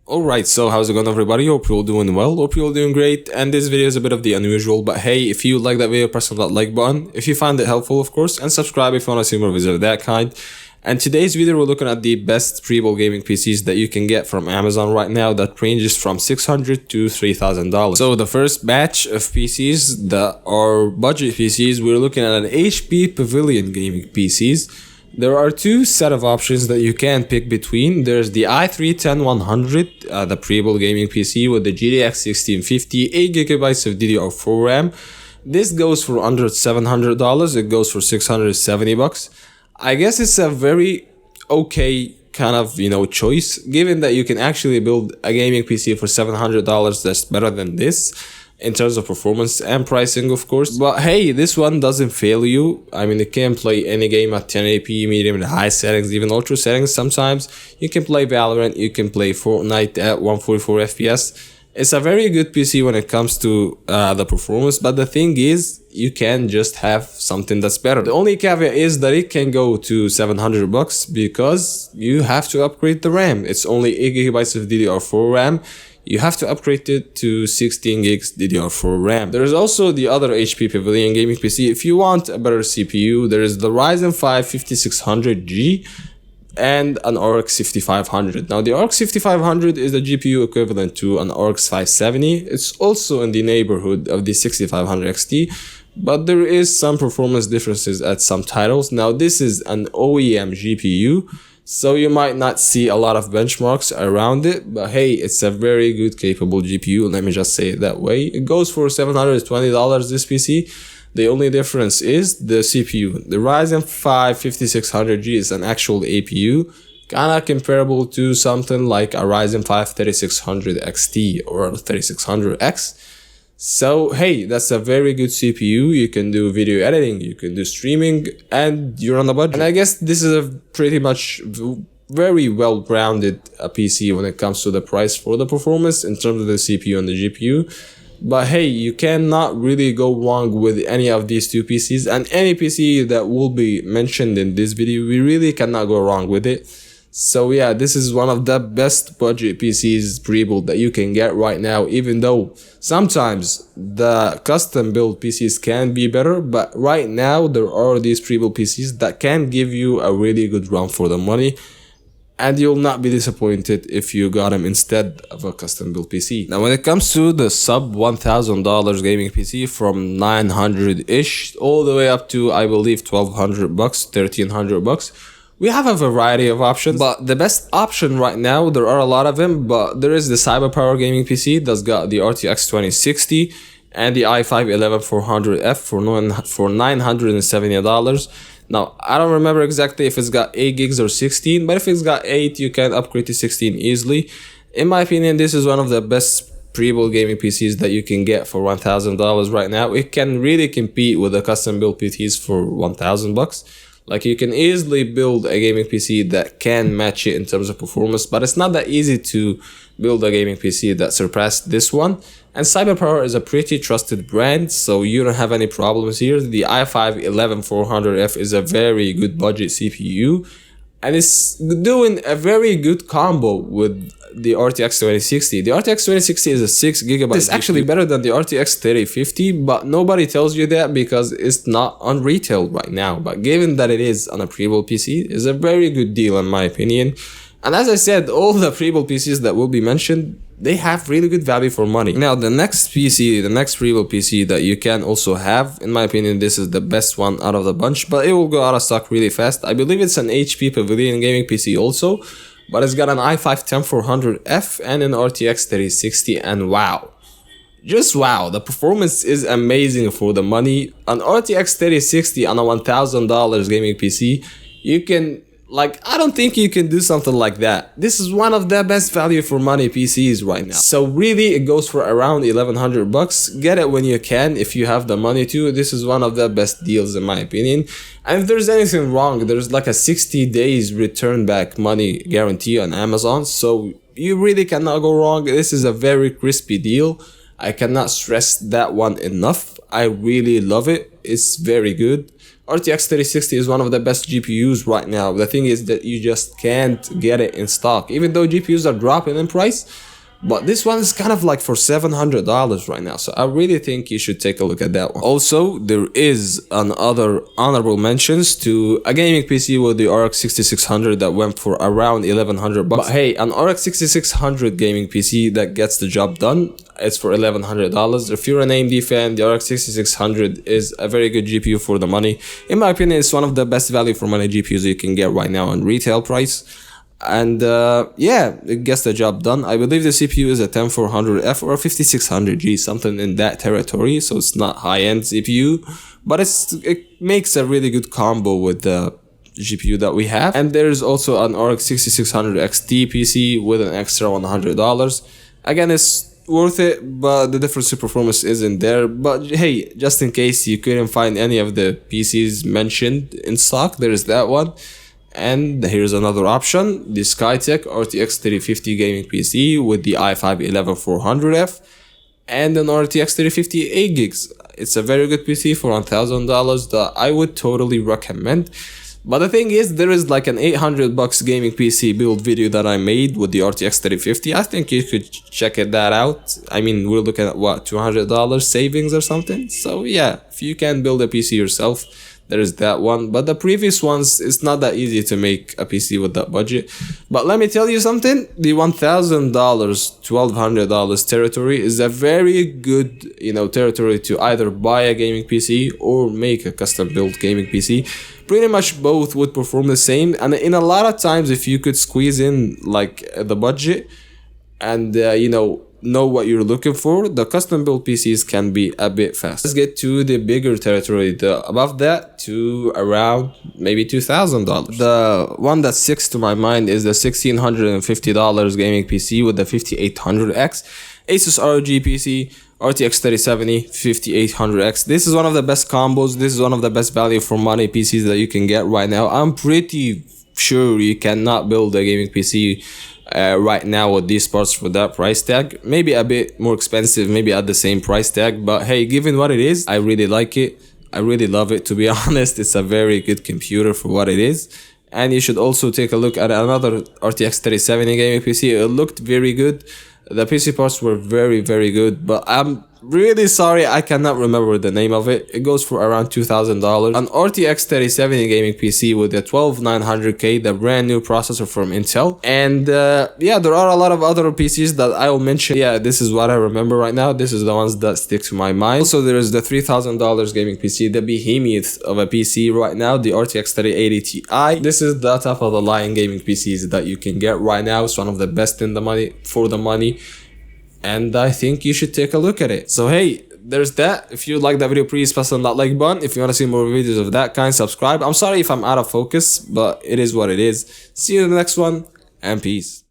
Alright, so how's it going everybody? Hope you're all doing well, hope you're all doing great, and this video is a bit of the unusual, but hey, if you like that video, press on that like button, if you find it helpful of course, and subscribe if you want to see more videos of that kind. And today's video we're looking at the best Prebuilt gaming PCs that you can get from Amazon right now that ranges from $600 to $3,000. So the first batch of PCs that are budget PCs, we're looking at an HP Pavilion gaming PCs. There are two set of options that you can pick between. There's the i3 10100, the Prebuilt gaming PC with the GTX 1650, 8GB of DDR4 RAM. This goes for under $700. It goes for $670. I guess it's a very okay kind of, choice, given that you can actually build a gaming PC for $700 that's better than this in terms of performance and pricing, of course. But hey, this one doesn't fail you. I mean, it can play any game at 1080p, medium and high settings, even ultra settings sometimes. You can play Valorant, you can play Fortnite at 144 FPS. It's a very good PC when it comes to the performance, but the thing is, you can just have something that's better. The only caveat is that it can go to $700 because you have to upgrade the RAM. It's only 8GB of DDR4 RAM. You have to upgrade it to 16 gigs DDR4 RAM. There is also the other HP Pavilion gaming PC. If you want a better CPU, there is the Ryzen 5 5600G and an RX 5500. Now the RX 5500 is the GPU equivalent to an RX 570. It's also in the neighborhood of the 6500 XT, but there is some performance differences at some titles. Now this is an OEM GPU, so you might not see a lot of benchmarks around it, but hey, it's a very good capable GPU, let me just say it that way. It goes for $720, this PC. The only difference is the CPU. The Ryzen 5 5600G is an actual APU, kinda comparable to something like a Ryzen 5 3600 XT or 3600X. So hey, that's a very good CPU. You can do video editing, you can do streaming, and you're on a budget. And I guess this is a pretty much very well-rounded PC when it comes to the price for the performance in terms of the CPU and the GPU. But hey, you cannot really go wrong with any of these two PCs, and any PC that will be mentioned in this video, we really cannot go wrong with it. So yeah, this is one of the best budget PCs Prebuilt that you can get right now, even though sometimes the custom build PCs can be better, but right now there are these Prebuilt PCs that can give you a really good run for the money, and you'll not be disappointed if you got them instead of a custom built PC. Now when it comes to the sub $1,000 gaming PC from 900-ish all the way up to I believe $1,200, $1,300, we have a variety of options, but the best option right now, there are a lot of them, but there is the CyberPower Gaming PC that's got the RTX 2060 and the i5 11400F for $970. Now, I don't remember exactly if it's got 8 gigs or 16, but if it's got 8, you can upgrade to 16 easily. In my opinion, this is one of the best Prebuilt gaming PCs that you can get for $1,000 right now. It can really compete with the custom built PCs for $1,000. Like, you can easily build a gaming PC that can match it in terms of performance, but it's not that easy to build a gaming PC that surpassed this one. And CyberPower is a pretty trusted brand, so you don't have any problems here. The i5 11400F is a very good budget CPU, and it's doing a very good combo with the RTX 2060. The RTX 2060 is a 6GB. It's actually better than the RTX 3050, but nobody tells you that because it's not on retail right now. But given that it is on a Prebuilt PC, it's a very good deal in my opinion. And as I said, all the Prebuilt PCs that will be mentioned, they have really good value for money. Now the next Prebuilt PC that you can also have, in my opinion, this is the best one out of the bunch, but it will go out of stock really fast. I believe it's an HP Pavilion gaming PC also, but it's got an i5 10400F and an RTX 3060, and wow. Just wow, the performance is amazing for the money. An RTX 3060 on a $1,000 gaming PC, you can, I don't think you can do something like that. This is one of the best value for money PCs right now. So really, it goes for around $1,100. Get it when you can, if you have the money to. This is one of the best deals in my opinion. And if there's anything wrong, there's like a 60 days return back money guarantee on Amazon. So you really cannot go wrong. This is a very crispy deal. I cannot stress that one enough. I really love it. It's very good. RTX 3060 is one of the best GPUs right now. The thing is that you just can't get it in stock, even though GPUs are dropping in price. But this one is kind of like for $700 right now, so I really think you should take a look at that one. Also, there is another honorable mentions to a gaming PC with the RX 6600 that went for around $1,100. But hey, an RX 6600 gaming PC that gets the job done, it's for $1,100. If you're an AMD fan, the RX 6600 is a very good GPU for the money. In my opinion, it's one of the best value for money GPUs you can get right now on retail price. And yeah, it gets the job done. I believe the CPU is a 10400F or a 5600G, something in that territory, so it's not high-end CPU, but it makes a really good combo with the GPU that we have. And there's also an RX 6600 XT PC with an extra $100. Again, it's worth it, but the difference in performance isn't there. But hey, just in case you couldn't find any of the PCs mentioned in stock, there's that one. And here's another option, the Skytech RTX 3050 gaming PC with the i5 11400F and an RTX 3050 8 gigs. It's a very good PC for $1,000 that I would totally recommend. But the thing is, there is like an $800 gaming PC build video that I made with the RTX 3050. I think you could check that out. I mean, we're looking at what, $200 savings or something. So yeah, if you can build a PC yourself, there is that one. But the previous ones, it's not that easy to make a PC with that budget. But let me tell you something, the $1,000, $1,200 territory is a very good, territory to either buy a gaming PC or make a custom built gaming PC. Pretty much both would perform the same, and in a lot of times, if you could squeeze in like the budget and know what you're looking for, the custom built PCs can be a bit fast. Let's get to the bigger territory, above that to around maybe $2,000. The one that sticks to my mind is the $1,650 gaming PC with the 5800X Asus ROG PC RTX 3070 5800X. This is one of the best combos. This is one of the best value for money PCs that you can get right now. I'm pretty sure you cannot build a gaming PC right now with these parts for that price tag. Maybe a bit more expensive, maybe at the same price tag, but hey, given what it is, I really like it. I really love it, to be honest. It's a very good computer for what it is. And you should also take a look at another RTX 3070 gaming PC. It looked very good. The PC parts were very, very good, but I'm really sorry, I cannot remember the name of it. It goes for around $2,000. An RTX 3070 gaming PC with a 12900K, the brand new processor from Intel. And yeah, there are a lot of other PCs that I will mention. Yeah, this is what I remember right now. This is the ones that stick to my mind. Also, there is the $3,000 gaming PC, the behemoth of a PC right now, the RTX 3080 Ti. This is the top of the line gaming PCs that you can get right now. It's one of the best in the money, for the money. And I think you should take a look at it. So hey, there's that. If you like that video, please press on that like button. If you want to see more videos of that kind, subscribe. I'm sorry if I'm out of focus, but it is what it is. See you in the next one, and peace.